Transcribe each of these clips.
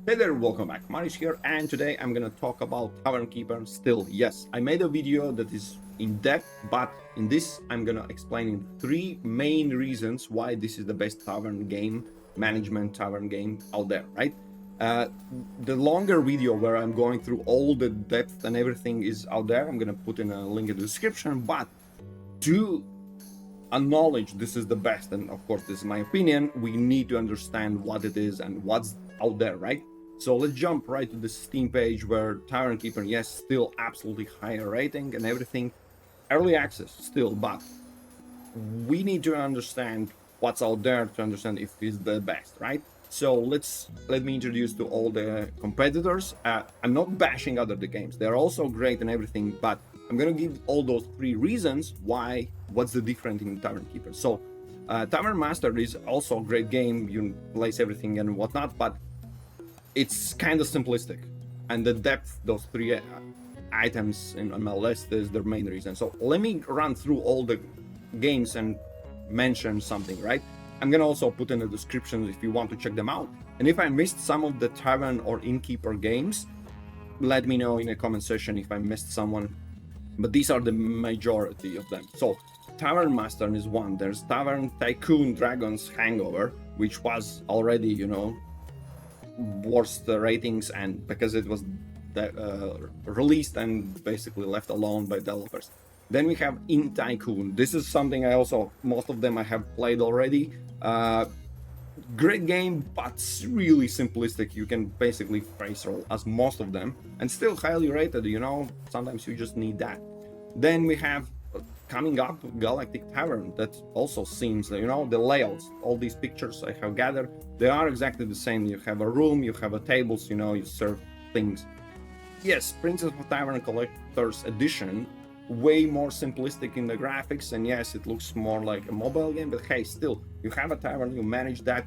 Hey there, welcome back. Marish here, and today I'm gonna talk about Tavern Keeper. Still, yes, I made a video that is in depth, but in this I'm gonna explain in three main reasons why this is the best tavern game, management tavern game out there, right? Uh, the longer video where I'm going through all the depth and everything is out there. I'm gonna put in a link in the description, but to acknowledge this is the best, and of course this is my opinion, we need to understand what it is and what's out there, right? So let's jump right to the Steam page where Tavern Keeper, yes, still absolutely higher rating and everything, early access still, but we need to understand what's out there to understand if it's the best, right? So let me introduce to all the competitors. I'm not bashing other the games; they're also great and everything, but I'm gonna give all those three reasons why. What's the difference in Tavern Keeper? So, Tavern Master is also a great game. You place everything and whatnot, but it's kind of simplistic, and the depth, those three items in my list is the main reason. So let me run through all the games and mention something, right? I'm gonna also put in the description if you want to check them out. And if I missed some of the Tavern or Innkeeper games, let me know in the comment section if I missed someone. But these are the majority of them. So Tavern Master is one. There's Tavern Tycoon Dragon's Hangover, which was already, worst ratings, and because it was released and basically left alone by developers. Then we have In Tycoon. This is something I also, most of them I have played already. Great game, but really simplistic. You can basically face roll as most of them, and still highly rated. Sometimes you just need that. Then we have coming up Galactic Tavern. That also seems, the layouts, all these pictures I have gathered, they are exactly the same. You have a room, you have a tables, you serve things. Yes, Princess of Tavern Collector's Edition, way more simplistic in the graphics, and yes, it looks more like a mobile game, but hey, still, you have a tavern, you manage that.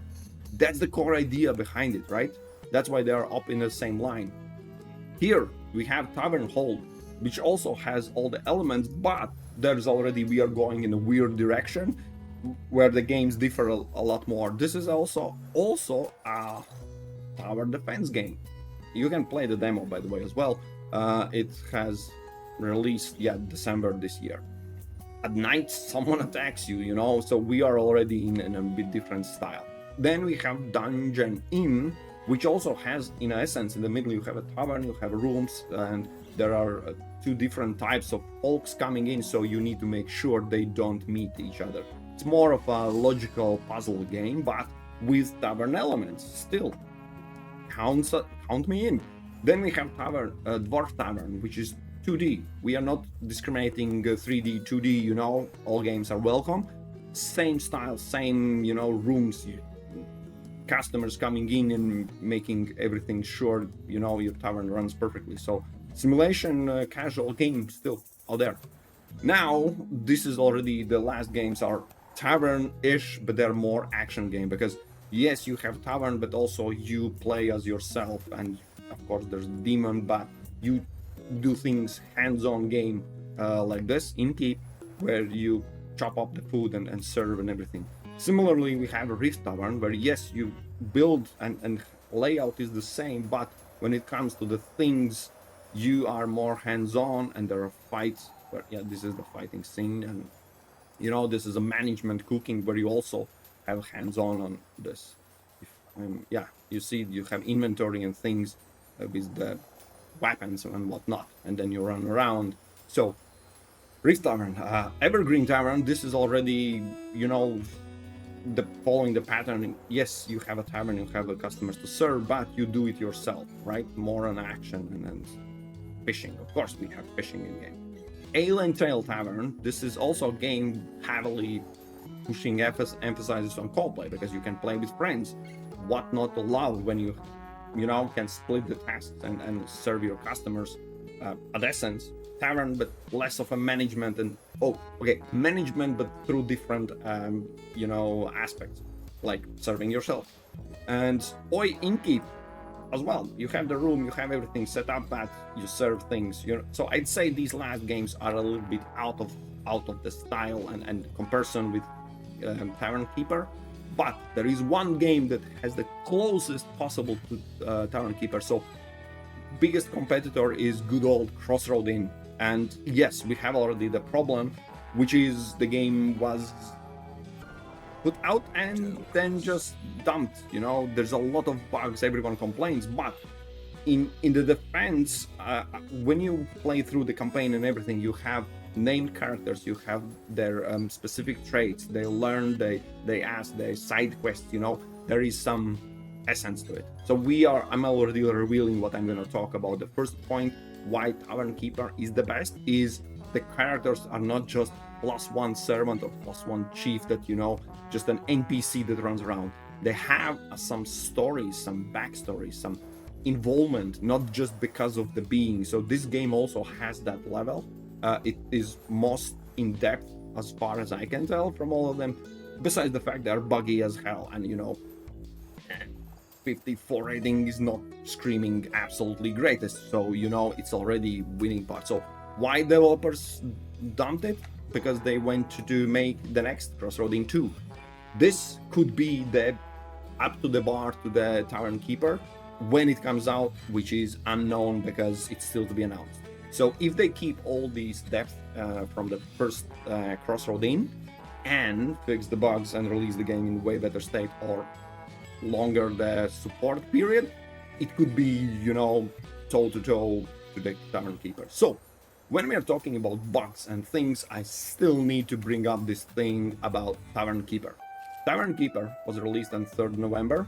That's the core idea behind it, right? That's why they are up in the same line. Here we have Tavern Hold, which also has all the elements, but we are going in a weird direction where the games differ a lot more. This is also a tower defense game. You can play the demo, by the way, as well. It has released December this year. At night someone attacks you, so we are already in a bit different style. Then we have Dungeon Inn, which also has, in essence, in the middle you have a tavern, you have rooms, and there are two different types of folks coming in, so you need to make sure they don't meet each other. It's more of a logical puzzle game, but with tavern elements still. Count me in. Then we have Dwarf Tavern, which is 2D. We are not discriminating 3D, 2D, all games are welcome. Same style, same, rooms, customers coming in and making everything sure, your tavern runs perfectly. So simulation, casual game still out there. Now, this is already the last games are tavern-ish, but they're more action game, because yes, you have tavern, but also you play as yourself, and of course there's demon, but you do things hands-on game like this in Keep, where you chop up the food and serve and everything. Similarly, we have a Rift Tavern, where yes, you build and layout is the same, but when it comes to the things, you are more hands-on, and there are fights where this is the fighting scene, and this is a management cooking where you also have hands-on on this. You see you have inventory and things with the weapons and whatnot, and then you run around. So Rift Tavern, Evergreen Tavern, this is already following the pattern. Yes, you have a tavern, you have a customers to serve, but you do it yourself, right? More on action and fishing. Of course we have fishing in game. Ale and Tail Tavern, this is also a game heavily pushing emphasizes on co-play, because you can play with friends. What not allowed when you can split the tasks and serve your customers. At essence, tavern, but less of a management and management, but through different aspects, like serving yourself. And Innkeep as well. You have the room, you have everything set up, but you serve things. So I'd say these last games are a little bit out of the style and comparison with Tavern Keeper. but there is one game that has the closest possible to Tavern Keeper. So biggest competitor is good old Crossroad Inn. And yes, we have already the problem, which is the game was put out and then just dumped. You know, there's a lot of bugs, everyone complains, but in the defense, when you play through the campaign and everything, you have named characters, you have their specific traits, they learn, they ask, they side quests, you know, there is some essence to it. So I'm already revealing what I'm going to talk about. The first point why Tavern Keeper is the best is the characters are not just +1 servant or +1 chief that, you know, just an NPC that runs around. They have some stories, some backstories, some involvement, not just because of the being. So this game also has that level. It is most in depth as far as I can tell from all of them, besides the fact they're buggy as hell, and you know, 54 rating is not screaming absolutely greatest, so you know it's already winning part. So why developers dumped it? Because they went to make the next Crossroad Inn 2. This could be the up to the bar to the Tavern Keeper when it comes out, which is unknown because it's still to be announced. So if they keep all these depth from the first Crossroad Inn and fix the bugs and release the game in way better state, or longer the support period, it could be, you know, toe-to-toe to the Tavern Keeper. So when we are talking about bugs and things, I still need to bring up this thing about Tavern Keeper. Tavern Keeper was released on 3rd November.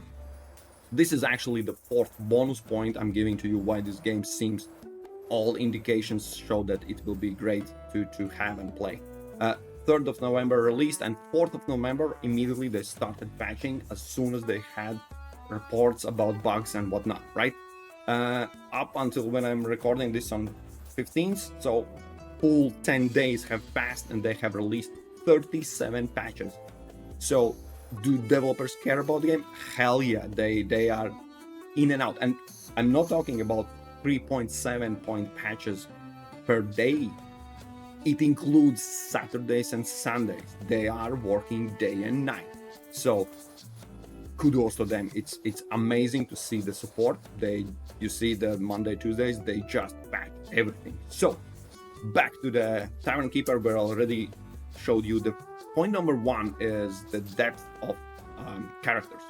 This is actually the 4th bonus point I'm giving to you why this game seems, all indications show that it will be great to have and play. 3rd of November released, and 4th of November immediately they started patching as soon as they had reports about bugs and whatnot, right? Up until when I'm recording this on 15th, so full 10 days have passed and they have released 37 patches. So do developers care about the game? Hell yeah, they are in and out. And I'm not talking about 3.7 point patches per day. It includes Saturdays and Sundays. They are working day and night. So kudos to them. It's amazing to see the support. You see the Monday, Tuesdays, they just patch everything. So back to the Tavern Keeper, where I already showed you the point number 1 is the depth of characters.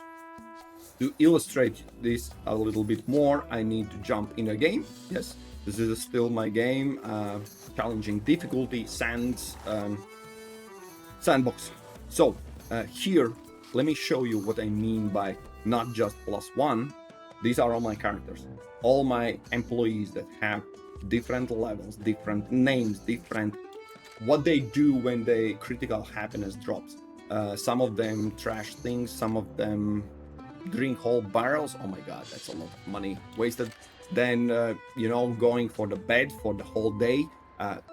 To illustrate this a little bit more, I need to jump in a game. Yes, this is still my game. Challenging difficulty, sandbox. So here, let me show you what I mean by not just +1. These are all my characters, all my employees that have different levels, different names, different what they do when the critical happiness drops. Some of them trash things, some of them drink whole barrels. Oh my god, that's a lot of money wasted. Then you know, going for the bed for the whole day.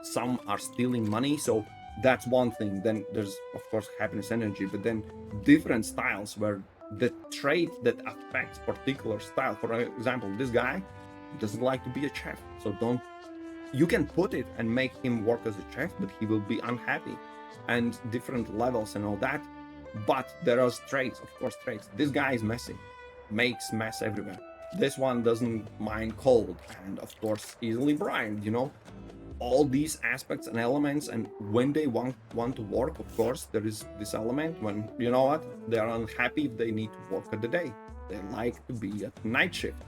Some are stealing money, so that's one thing. Then there's of course happiness energy, but then different styles where the trait that affects particular style. For example, this guy doesn't like to be a chef, so you can put it and make him work as a chef, but he will be unhappy, and different levels and all that. But there are traits, of course, traits. This guy is messy, makes mess everywhere. This one doesn't mind cold, and of course easily brined, you know. All these aspects and elements, and when they want to work, of course there is this element when, you know what, they are unhappy if they need to work at the day, they like to be at night shift.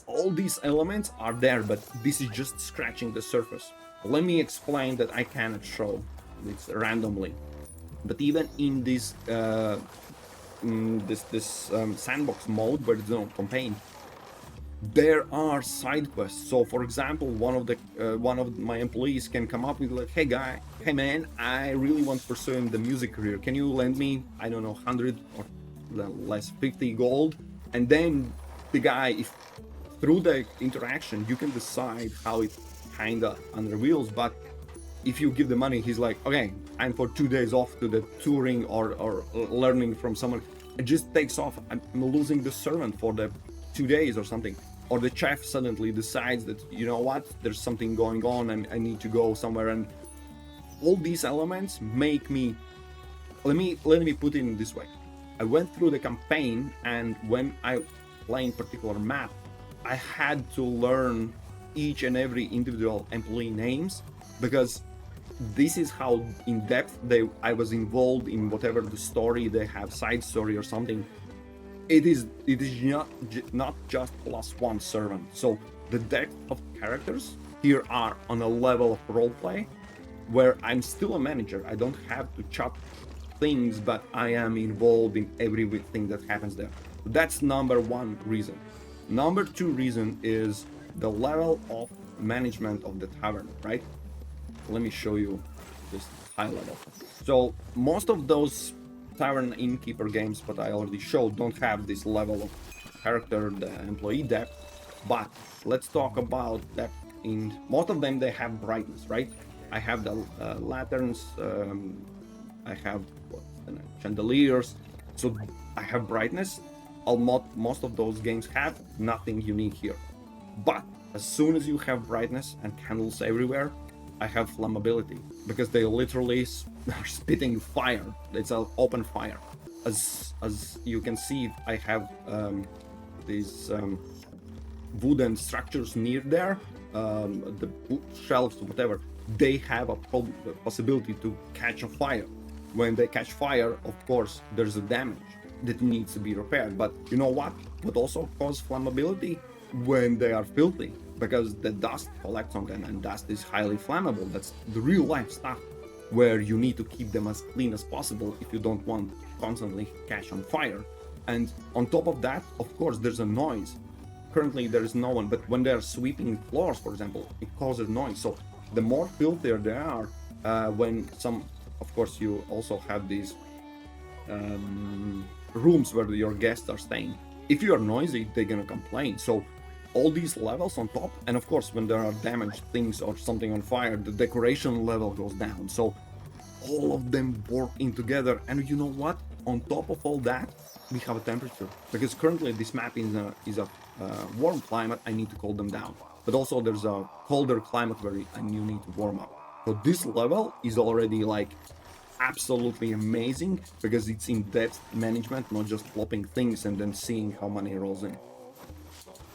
All these elements are there, but this is just scratching the surface. Let me explain that I cannot show this randomly, but even in this sandbox mode where it's not campaign, there are side quests. So for example, one of my employees can come up with like, hey man, I really want to pursue the music career, can you lend me, I don't know, 100 or less 50 gold? And then the guy, if through the interaction you can decide how it kinda unreveals, but if you give the money, he's like, okay, I'm for 2 days off to the touring or learning from someone. It just takes off. I'm losing the servant for the 2 days or something. Or the chef suddenly decides that, you know what, there's something going on and I need to go somewhere. And all these elements make me, let me put it in this way. I went through the campaign, and when I playing particular map, I had to learn each and every individual employee names, because this is how in depth I was involved in whatever the story they have, side story or something. It is not just +1 servant. So the depth of characters here are on a level of roleplay where I'm still a manager. I don't have to chop things, but I am involved in everything that happens there. That's number one reason. Number two reason is the level of management of the tavern, right? Let me show you this high level. So most of those tavern innkeeper games that I already showed don't have this level of character, the employee depth, but let's talk about depth. In most of them, they have brightness, right? I have the lanterns, I have chandeliers, so I have brightness. Most of those games have nothing unique here. But as soon as you have brightness and candles everywhere, I have flammability, because they literally are spitting fire. It's an open fire. As you can see, I have these wooden structures near there, the shelves, whatever. They have a possibility to catch a fire. When they catch fire, of course, there's a damage that needs to be repaired. But you know what? What also causes flammability? When they are filthy, because the dust collects on them, and dust is highly flammable. That's the real life stuff, where you need to keep them as clean as possible if you don't want to constantly catch on fire. And on top of that, of course, there's a noise. Currently there is no one, but when they're sweeping floors, for example, it causes noise. So the more filthier they are, when some, of course, you also have these rooms where your guests are staying. If you are noisy, they're gonna complain. So all these levels on top, and of course when there are damaged things or something on fire, the decoration level goes down. So all of them work in together. And you know what? On top of all that, we have a temperature, because currently this map is a warm climate. I need to cool them down, but also there's a colder climate where you need to warm up. So this level is already like absolutely amazing, because it's in-depth management, not just plopping things and then seeing how money rolls in.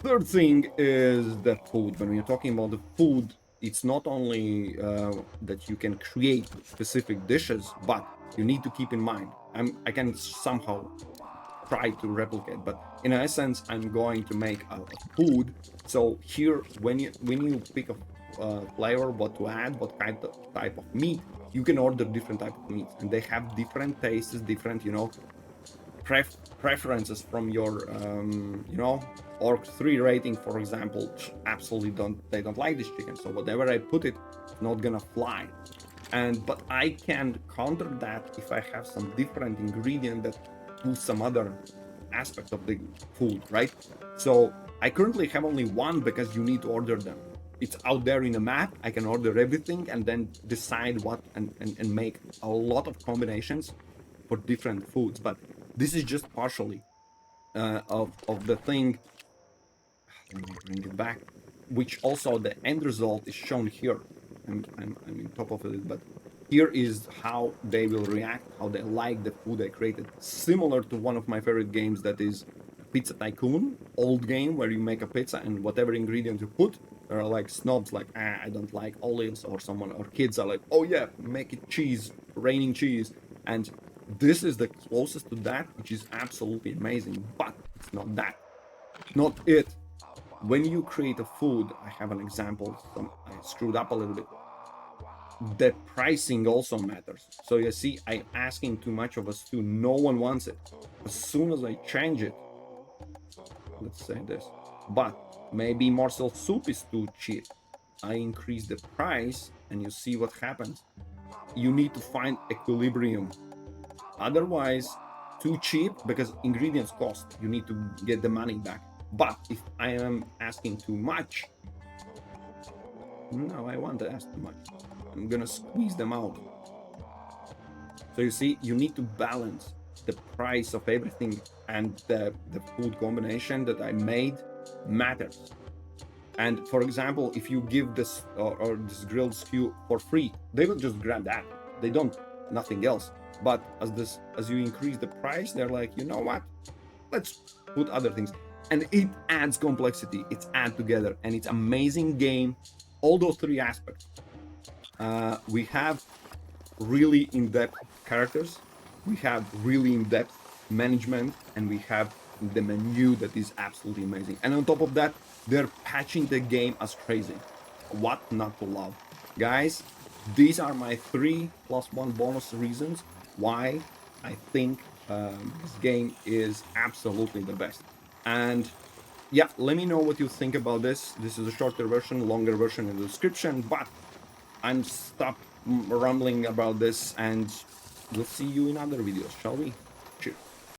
Third thing is the food. When we're talking about the food, it's not only that you can create specific dishes, but you need to keep in mind, I can somehow try to replicate, but in essence, I'm going to make a food. So here, when you pick a flavor, what to add, what kind of type of meat, you can order different type of meat, and they have different tastes, different, preferences from your, Orc 3 rating, for example. Absolutely they don't like this chicken, so whatever I put it's not gonna fly. But I can counter that if I have some different ingredient that do some other aspect of the food, right? So I currently have only one, because you need to order them. It's out there in the map. I can order everything and then decide what and make a lot of combinations for different foods. But this is just partially of the thing. Let me bring it back. Which also the end result is shown here. I'm in top of it, but here is how they will react, how they like the food I created. Similar to one of my favorite games, that is Pizza Tycoon, old game where you make a pizza and whatever ingredient you put, there are like snobs like, I don't like olives, or kids are like, oh yeah, make it cheese, raining cheese. And this is the closest to that, which is absolutely amazing, but it's not that. Not it. When you create a food, I have an example, I screwed up a little bit. The pricing also matters. So you see, I'm asking too much of a stew. No one wants it. As soon as I change it, let's say this, but maybe morsel soup is too cheap, I increase the price, and you see what happens. You need to find equilibrium. Otherwise, too cheap, because ingredients cost. You need to get the money back. But if I am asking too much, no, I want to ask too much, I'm gonna squeeze them out. So you see, you need to balance the price of everything, and the food combination that I made matters. And for example, if you give this or this grilled stew for free, they will just grab that. They don't, nothing else. But as you increase the price, they're like, you know what? Let's put other things. And it adds complexity. It's add together, and it's amazing game. All those three aspects. We have really in-depth characters, we have really in-depth management, and we have the menu that is absolutely amazing. And on top of that, they're patching the game as crazy. What not to love? Guys, these are my 3+1 bonus reasons why I think this game is absolutely the best. And yeah, let me know what you think about this. This is a shorter version, longer version in the description, but I'm stopped rambling about this, and we'll see you in other videos, shall we?